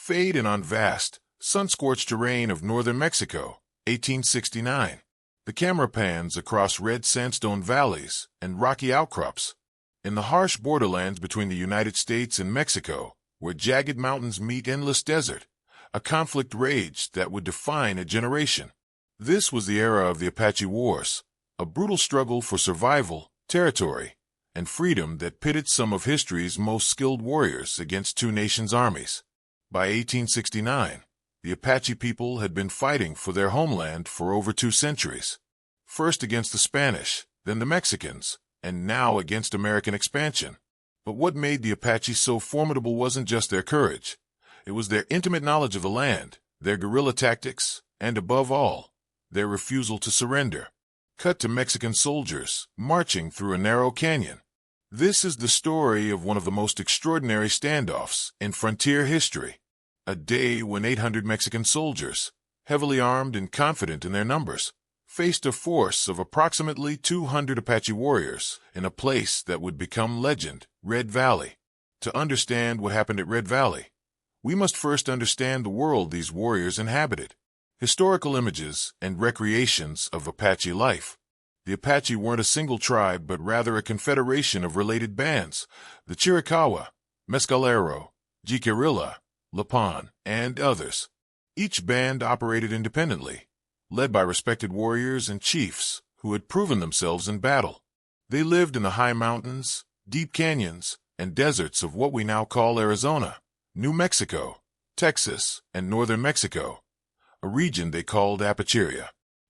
fade in on vast, sun-scorched terrain of northern Mexico, 1869. The camera pans across red sandstone valleys and rocky outcrops. In the harsh borderlands between the United States and Mexico, where jagged mountains meet endless desert, a conflict raged that would define a generation. This was the era of the Apache Wars, a brutal struggle for survival, territory, and freedom that pitted some of history's most skilled warriors against two nations' armies. By 1869, the Apache people had been fighting for their homeland for over 2 centuries. First against the Spanish, then the Mexicans, and now against American expansion. But what made the Apaches so formidable wasn't just their courage. It was their intimate knowledge of the land, their guerrilla tactics, and above all, their refusal to surrender. Cut to Mexican soldiers marching through a narrow canyon. This is the story of one of the most extraordinary standoffs in frontier history. A day when 800 Mexican soldiers, heavily armed and confident in their numbers, faced a force of approximately 200 Apache warriors in a place that would become legend, Red Valley. To understand what happened at Red Valley, we must first understand the world these warriors inhabited. Historical images and recreations of Apache life. The Apache weren't a single tribe, but rather a confederation of related bands, the Chiricahua, Mescalero, guerrilla, Lipan, and others. Each band operated independently, led by respected warriors and chiefs who had proven themselves in battle. They lived in the high mountains, deep canyons, and deserts of what we now call Arizona, New Mexico, Texas, and northern Mexico, a region they called Apache.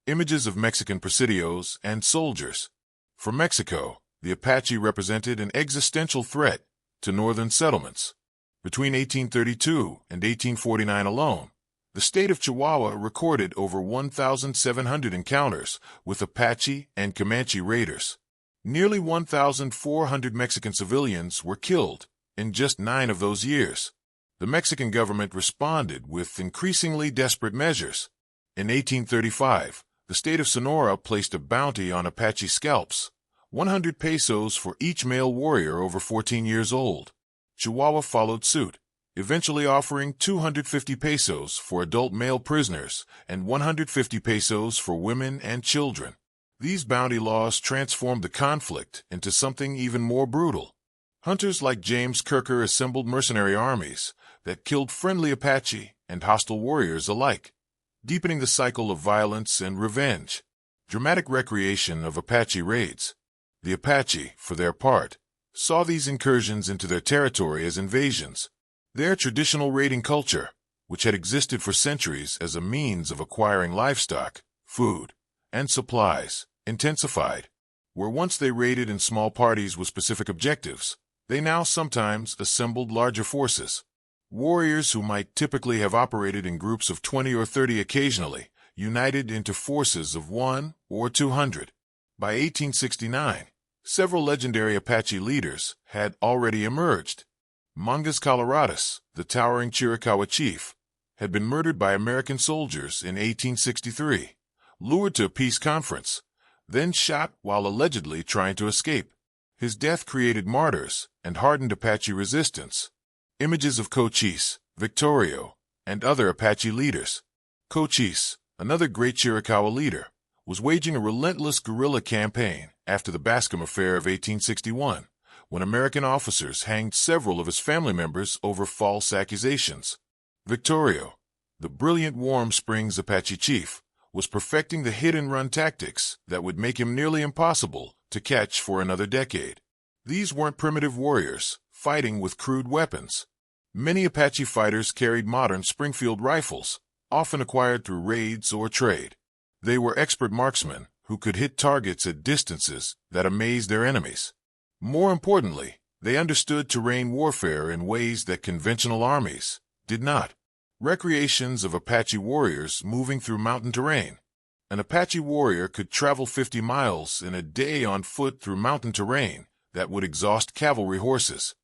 Images of Mexican presidios and soldiers. For Mexico, the Apache represented an existential threat to northern settlements. Between 1832 and 1849 alone, the state of Chihuahua recorded over 1,700 encounters with Apache and Comanche raiders. Nearly 1,400 Mexican civilians were killed in just 9 of those years. The Mexican government responded with increasingly desperate measures. In 1835, the state of Sonora placed a bounty on Apache scalps, 100 pesos for each male warrior over 14 years old. Chihuahua followed suit, eventually offering 250 pesos for adult male prisoners and 150 pesos for women and children. These bounty laws transformed the conflict into something even more brutal. Hunters like James Kirker assembled mercenary armies that killed friendly Apache and hostile warriors alike, deepening the cycle of violence and revenge. Dramatic recreation of Apache raids. The Apache, for their part, saw these incursions into their territory as invasions. Their traditional raiding culture, which had existed for centuries as a means of acquiring livestock, food, and supplies, intensified. Where once they raided in small parties with specific objectives, they now sometimes assembled larger forces. Warriors who might typically have operated in groups of 20 or 30 occasionally, united into forces of 1 or 200. By 1869, several legendary Apache leaders had already emerged. Mangas Coloradas, the towering Chiricahua chief, had been murdered by American soldiers in 1863, lured to a peace conference, then shot while allegedly trying to escape. His death created martyrs and hardened Apache resistance. Images of Cochise, Victorio, and other Apache leaders. Cochise, another great Chiricahua leader, was waging a relentless guerrilla campaign after the Bascom Affair of 1861, when American officers hanged several of his family members over false accusations. Victorio, the brilliant Warm Springs Apache chief, was perfecting the hit-and-run tactics that would make him nearly impossible to catch for another decade. These weren't primitive warriors fighting with crude weapons. Many Apache fighters carried modern Springfield rifles, often acquired through raids or trade. They were expert marksmen who could hit targets at distances that amazed their enemies. More importantly, they understood terrain warfare in ways that conventional armies did not. Recreations of Apache warriors moving through mountain terrain. An Apache warrior could travel 50 miles in a day on foot through mountain terrain that would exhaust cavalry horses.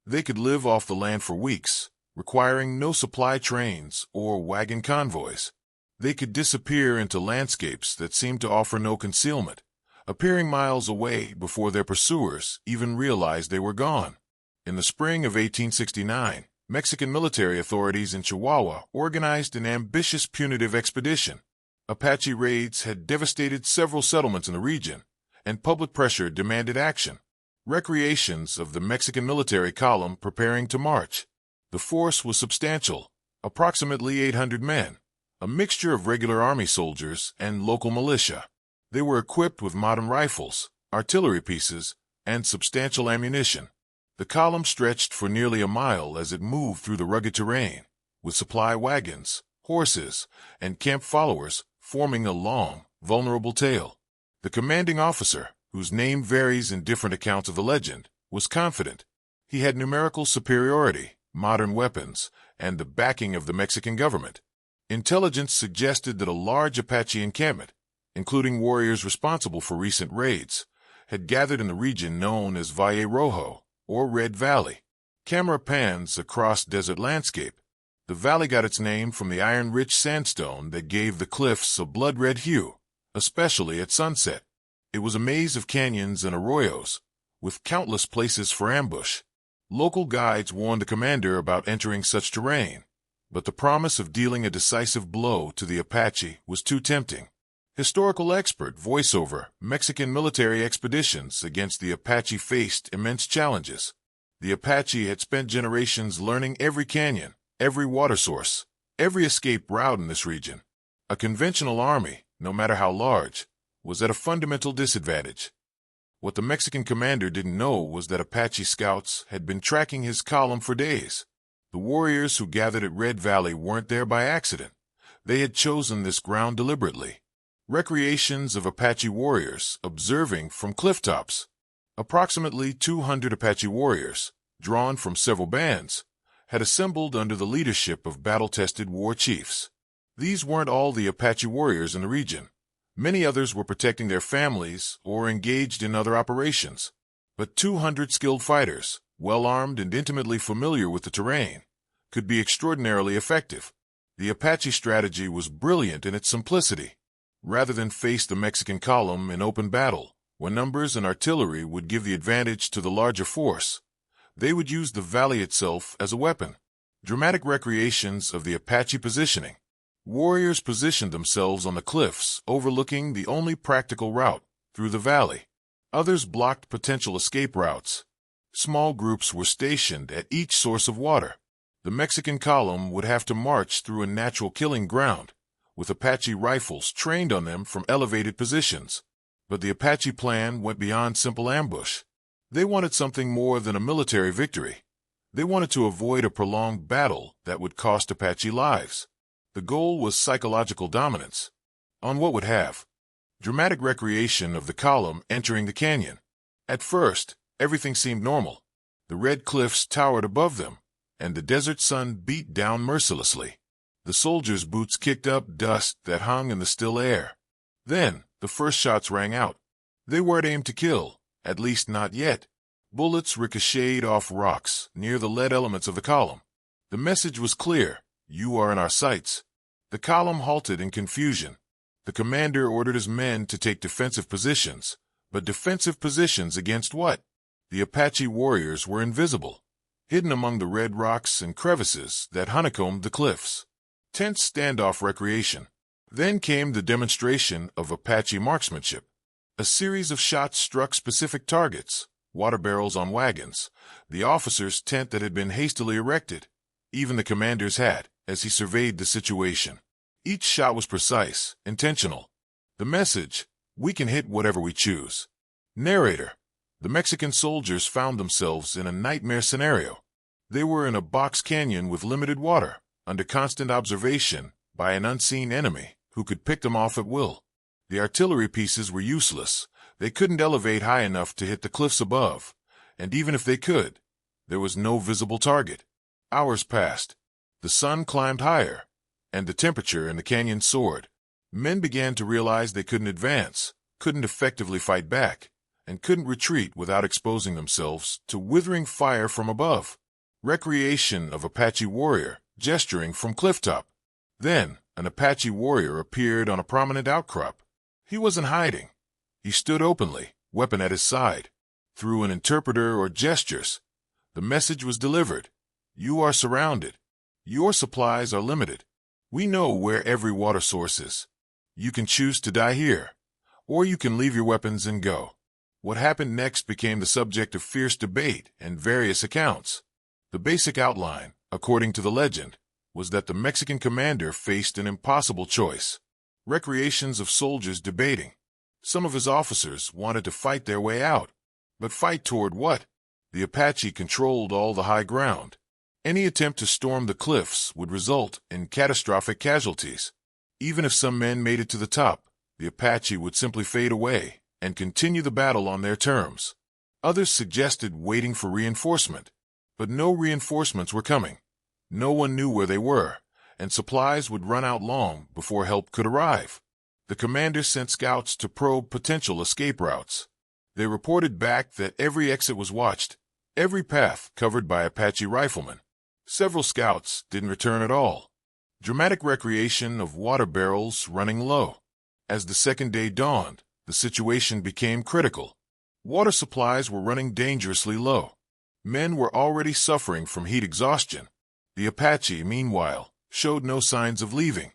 They could live off the land for weeks, requiring no supply trains or wagon convoys. They could disappear into landscapes that seemed to offer no concealment, appearing miles away before their pursuers even realized they were gone. In the spring of 1869, Mexican military authorities in Chihuahua organized an ambitious punitive expedition. Apache raids had devastated several settlements in the region, and public pressure demanded action. Recreations of the Mexican military column preparing to march. The force was substantial, approximately 800 men, a mixture of regular army soldiers and local militia. They were equipped with modern rifles, artillery pieces, and substantial ammunition. The column stretched for nearly a mile as it moved through the rugged terrain, with supply wagons, horses, and camp followers forming a long, vulnerable tail. The commanding officer, whose name varies in different accounts of the legend, was confident. He had numerical superiority, modern weapons, and the backing of the Mexican government. Intelligence suggested that a large Apache encampment, including warriors responsible for recent raids, had gathered in the region known as Valle Rojo, or Red Valley. Camera pans across desert landscape. The valley got its name from the iron-rich sandstone that gave the cliffs a blood-red hue, especially at sunset. It was a maze of canyons and arroyos, with countless places for ambush. Local guides warned the commander about entering such terrain, but the promise of dealing a decisive blow to the Apache was too tempting. Historical expert voiceover Mexican military expeditions against the Apache faced immense challenges. The Apache had spent generations learning every canyon, every water source, every escape route in this region. A conventional army, no matter how large, was at a fundamental disadvantage. What the Mexican commander didn't know was that Apache scouts had been tracking his column for days. The warriors who gathered at Red Valley weren't there by accident. They had chosen this ground deliberately. Recreations of Apache warriors observing from clifftops. Approximately 200 Apache warriors, drawn from several bands, had assembled under the leadership of battle-tested war chiefs. These weren't all the Apache warriors in the region. Many others were protecting their families or engaged in other operations. But 200 skilled fighters, well-armed and intimately familiar with the terrain, could be extraordinarily effective. The Apache strategy was brilliant in its simplicity. Rather than face the Mexican column in open battle, where numbers and artillery would give the advantage to the larger force, they would use the valley itself as a weapon. Dramatic recreations of the Apache positioning. Warriors positioned themselves on the cliffs overlooking the only practical route, through the valley. Others blocked potential escape routes. Small groups were stationed at each source of water. The Mexican column would have to march through a natural killing ground, with Apache rifles trained on them from elevated positions. But the Apache plan went beyond simple ambush. They wanted something more than a military victory. They wanted to avoid a prolonged battle that would cost Apache lives. The goal was psychological dominance. On what would have? Dramatic recreation of the column entering the canyon. At first, everything seemed normal. The red cliffs towered above them, and the desert sun beat down mercilessly. The soldiers' boots kicked up dust that hung in the still air. Then, the first shots rang out. They weren't aimed to kill, at least not yet. Bullets ricocheted off rocks near the lead elements of the column. The message was clear: you are in our sights. The column halted in confusion. The commander ordered his men to take defensive positions. But defensive positions against what? The Apache warriors were invisible, hidden among the red rocks and crevices that honeycombed the cliffs. Tense standoff recreation. Then came the demonstration of Apache marksmanship. A series of shots struck specific targets: water barrels on wagons, the officer's tent that had been hastily erected, even the commander's hat, as he surveyed the situation. Each shot was precise, intentional. The message: we can hit whatever we choose. Narrator: the Mexican soldiers found themselves in a nightmare scenario. They were in a box canyon with limited water, under constant observation by an unseen enemy who could pick them off at will. The artillery pieces were useless. They couldn't elevate high enough to hit the cliffs above, and even if they could, there was no visible target. Hours passed. The sun climbed higher, and the temperature in the canyon soared. Men began to realize they couldn't advance, couldn't effectively fight back, and couldn't retreat without exposing themselves to withering fire from above. Recreation of Apache warrior gesturing from clifftop. Then, an Apache warrior appeared on a prominent outcrop. He wasn't hiding. He stood openly, weapon at his side. Through an interpreter or gestures, the message was delivered: You are surrounded. Your supplies are limited. We know where every water source is. You can choose to die here, or you can leave your weapons and go. What happened next became the subject of fierce debate and various accounts. The basic outline, according to the legend, was that the Mexican commander faced an impossible choice. Recreations of soldiers debating. Some of his officers wanted to fight their way out. But fight toward what? The Apache controlled all the high ground. Any attempt to storm the cliffs would result in catastrophic casualties. Even if some men made it to the top, the Apache would simply fade away and continue the battle on their terms. Others suggested waiting for reinforcement, but no reinforcements were coming. No one knew where they were, and supplies would run out long before help could arrive. The commander sent scouts to probe potential escape routes. They reported back that every exit was watched, every path covered by Apache riflemen. Several scouts didn't return at all. Dramatic recreation of water barrels running low. As the second day dawned, the situation became critical. Water supplies were running dangerously low. Men were already suffering from heat exhaustion. The Apache, meanwhile, showed no signs of leaving.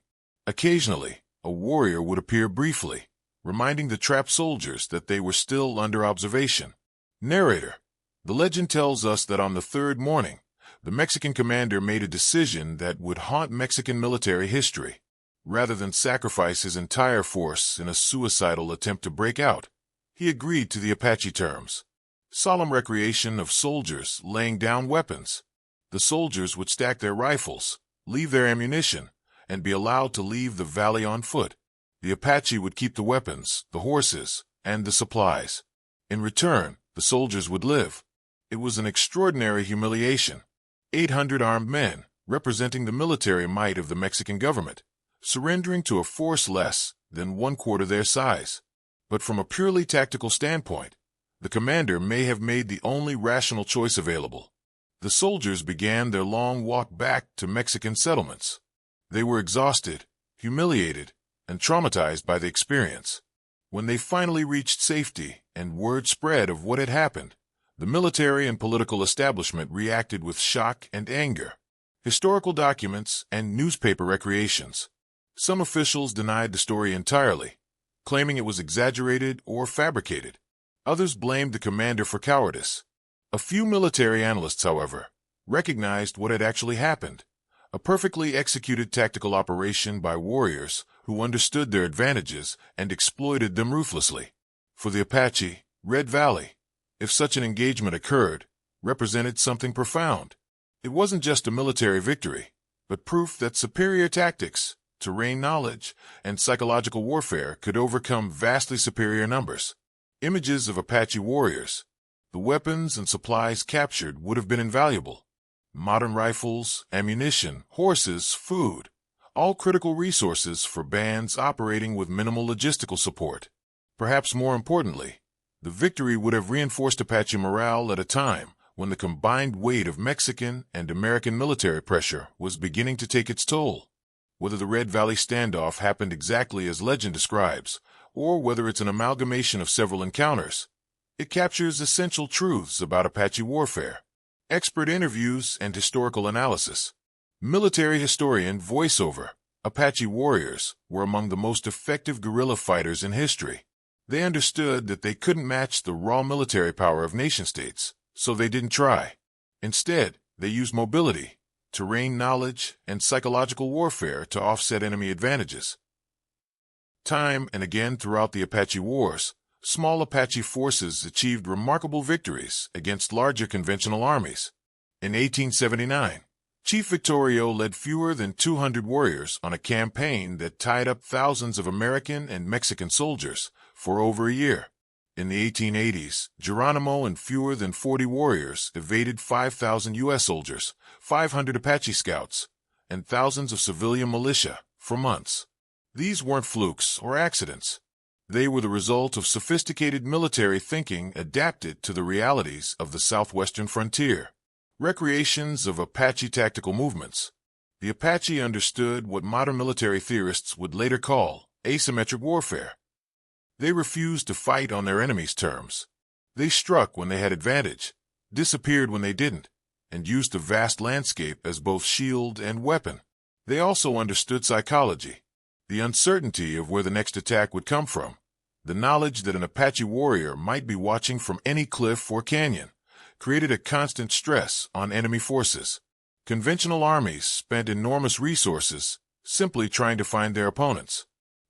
Occasionally, a warrior would appear briefly, reminding the trapped soldiers that they were still under observation. Narrator: the legend tells us that on the third morning, the Mexican commander made a decision that would haunt Mexican military history. Rather than sacrifice his entire force in a suicidal attempt to break out, he agreed to the Apache terms. Solemn recreation of soldiers laying down weapons. The soldiers would stack their rifles, leave their ammunition, and be allowed to leave the valley on foot. The Apache would keep the weapons, the horses, and the supplies. In return, the soldiers would live. It was an extraordinary humiliation. 800 armed men, representing the military might of the Mexican government, surrendering to a force less than 1/4 their size. But from a purely tactical standpoint, the commander may have made the only rational choice available. The soldiers began their long walk back to Mexican settlements. They were exhausted, humiliated, and traumatized by the experience. When they finally reached safety and word spread of what had happened, the military and political establishment reacted with shock and anger. Historical documents and newspaper recreations. Some officials denied the story entirely, claiming it was exaggerated or fabricated. Others blamed the commander for cowardice. A few military analysts, however, recognized what had actually happened: a perfectly executed tactical operation by warriors who understood their advantages and exploited them ruthlessly. For the Apache, Red Valley, if such an engagement occurred, represented something profound. It wasn't just a military victory, but proof that superior tactics, terrain knowledge, and psychological warfare could overcome vastly superior numbers. Images of Apache warriors. The weapons and supplies captured would have been invaluable. Modern rifles, ammunition, horses, food, all critical resources for bands operating with minimal logistical support. Perhaps more importantly, the victory would have reinforced Apache morale at a time when the combined weight of Mexican and American military pressure was beginning to take its toll. Whether the Red Valley standoff happened exactly as legend describes, or whether it's an amalgamation of several encounters, it captures essential truths about Apache warfare. Expert interviews and historical analysis. Military historian voiceover. Apache warriors were among the most effective guerrilla fighters in history. They understood that they couldn't match the raw military power of nation-states, so they didn't try. Instead, they used mobility, terrain knowledge, and psychological warfare to offset enemy advantages. Time and again throughout the Apache Wars, small Apache forces achieved remarkable victories against larger conventional armies. In 1879, Chief Victorio led fewer than 200 warriors on a campaign that tied up thousands of American and Mexican soldiers for over a year. In the 1880s, Geronimo and fewer than 40 warriors evaded 5,000 U.S. soldiers, 500 Apache scouts, and thousands of civilian militia for months. These weren't flukes or accidents. They were the result of sophisticated military thinking adapted to the realities of the southwestern frontier. Recreations of Apache tactical movements. The Apache understood what modern military theorists would later call asymmetric warfare. They refused to fight on their enemy's terms. They struck when they had advantage, disappeared when they didn't, and used the vast landscape as both shield and weapon. They also understood psychology, the uncertainty of where the next attack would come from, the knowledge that an Apache warrior might be watching from any cliff or canyon, created a constant stress on enemy forces. Conventional armies spent enormous resources simply trying to find their opponents.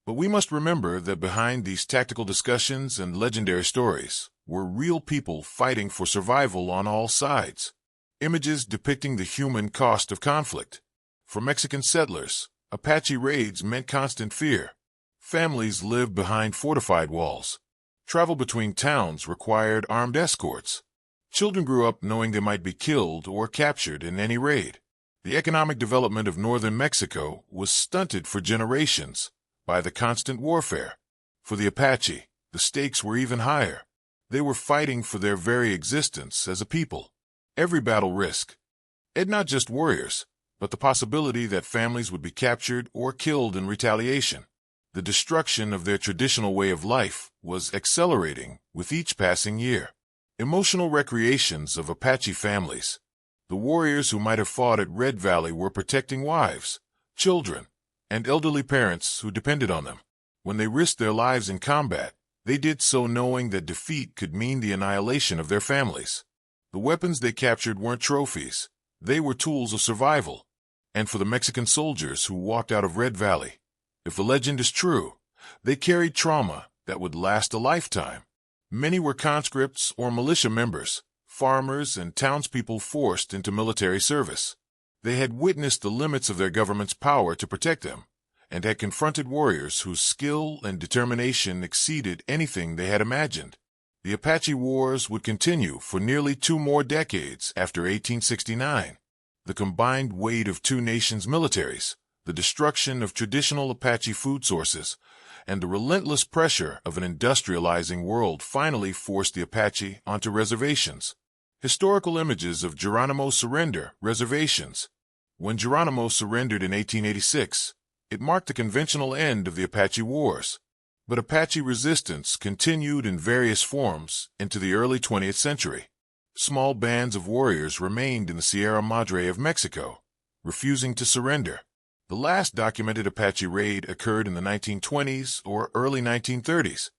But we must remember that behind these tactical discussions and legendary stories were real people fighting for survival on all sides. Images depicting the human cost of conflict. For Mexican settlers, Apache raids meant constant fear. Families lived behind fortified walls. Travel between towns required armed escorts. Children grew up knowing they might be killed or captured in any raid. The economic development of northern Mexico was stunted for generations by the constant warfare. For the Apache, the stakes were even higher. They were fighting for their very existence as a people. Every battle risk. And not just warriors, but the possibility that families would be captured or killed in retaliation. The destruction of their traditional way of life was accelerating with each passing year. Emotional recreations of Apache families. The warriors who might have fought at Red Valley were protecting wives, children, and elderly parents who depended on them. When they risked their lives in combat, they did so knowing that defeat could mean the annihilation of their families. The weapons they captured weren't trophies. They were tools of survival. And for the Mexican soldiers who walked out of Red Valley, if the legend is true, they carried trauma that would last a lifetime. Many were conscripts or militia members, farmers and townspeople forced into military service. They had witnessed the limits of their government's power to protect them, and had confronted warriors whose skill and determination exceeded anything they had imagined. The Apache Wars would continue for nearly 2 more decades after 1869. The combined weight of two nations' militaries, the destruction of traditional Apache food sources, and the relentless pressure of an industrializing world finally forced the Apache onto reservations. Historical images of Geronimo's surrender reservations. When Geronimo surrendered in 1886, it marked the conventional end of the Apache Wars. But Apache resistance continued in various forms into the early 20th century. Small bands of warriors remained in the Sierra Madre of Mexico, refusing to surrender. The last documented Apache raid occurred in the 1920s or early 1930s,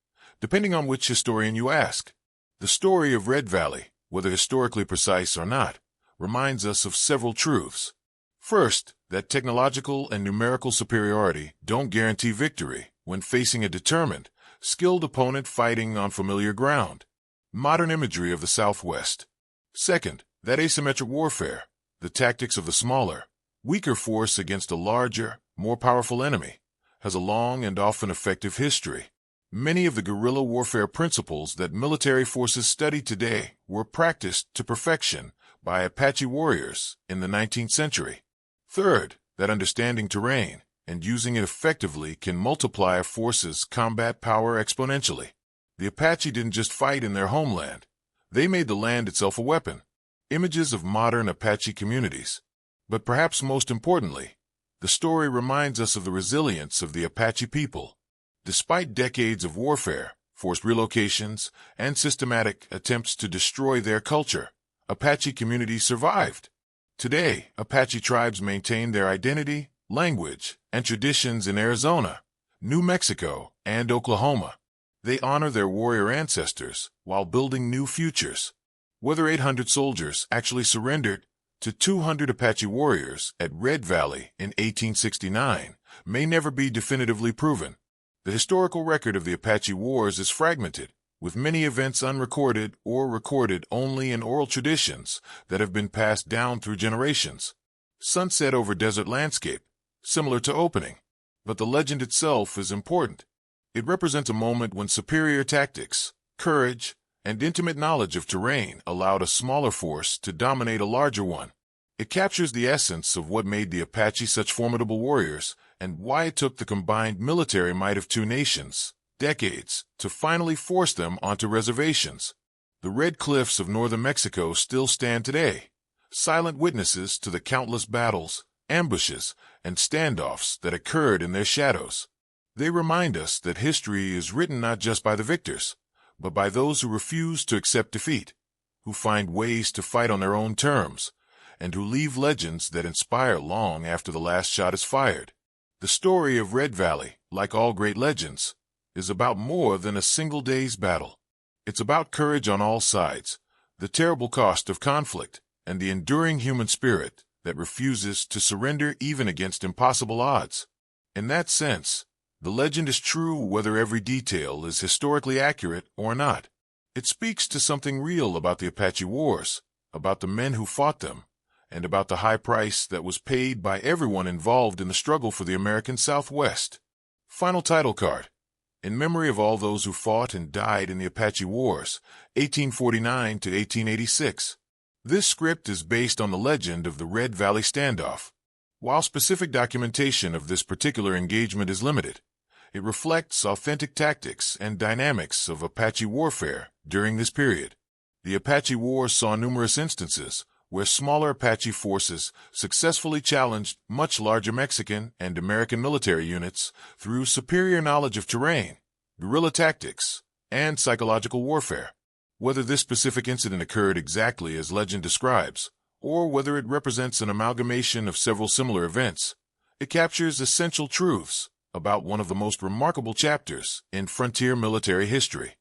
depending on which historian you ask. The story of Red Valley, whether historically precise or not, reminds us of several truths. First, that technological and numerical superiority don't guarantee victory when facing a determined, skilled opponent fighting on familiar ground. Modern imagery of the Southwest. Second, that asymmetric warfare, the tactics of the smaller, weaker force against a larger, more powerful enemy, has a long and often effective history. Many of the guerrilla warfare principles that military forces study today were practiced to perfection by Apache warriors in the 19th century. Third, that understanding terrain and using it effectively can multiply a force's combat power exponentially. The Apache didn't just fight in their homeland. They made the land itself a weapon. Images of modern Apache communities. But perhaps most importantly, the story reminds us of the resilience of the Apache people. Despite decades of warfare, forced relocations, and systematic attempts to destroy their culture, Apache communities survived. Today, Apache tribes maintain their identity, language, and traditions in Arizona, New Mexico, and Oklahoma. They honor their warrior ancestors while building new futures. Whether 800 soldiers actually surrendered to 200 Apache warriors at Red Valley in 1869 may never be definitively proven. The historical record of the Apache Wars is fragmented, with many events unrecorded or recorded only in oral traditions that have been passed down through generations. Sunset over desert landscape, similar to opening. But the legend itself is important. It represents a moment when superior tactics, courage, and intimate knowledge of terrain allowed a smaller force to dominate a larger one. It captures the essence of what made the Apache such formidable warriors and why it took the combined military might of two nations, decades, to finally force them onto reservations. The Red Cliffs of northern Mexico still stand today, silent witnesses to the countless battles, ambushes, and standoffs that occurred in their shadows. They remind us that history is written not just by the victors, but by those who refuse to accept defeat, who find ways to fight on their own terms, and who leave legends that inspire long after the last shot is fired. The story of Red Valley, like all great legends, is about more than a single day's battle. It's about courage on all sides, the terrible cost of conflict, and the enduring human spirit that refuses to surrender even against impossible odds. In that sense, the legend is true whether every detail is historically accurate or not. It speaks to something real about the Apache Wars, about the men who fought them, and about the high price that was paid by everyone involved in the struggle for the American Southwest. Final title card. In memory of all those who fought and died in the Apache Wars, 1849 to 1886. This script is based on the legend of the Red Valley standoff. While specific documentation of this particular engagement is limited, it reflects authentic tactics and dynamics of Apache warfare during this period. The Apache Wars saw numerous instances where smaller Apache forces successfully challenged much larger Mexican and American military units through superior knowledge of terrain, guerrilla tactics, and psychological warfare. Whether this specific incident occurred exactly as legend describes, or whether it represents an amalgamation of several similar events, it captures essential truths about one of the most remarkable chapters in frontier military history.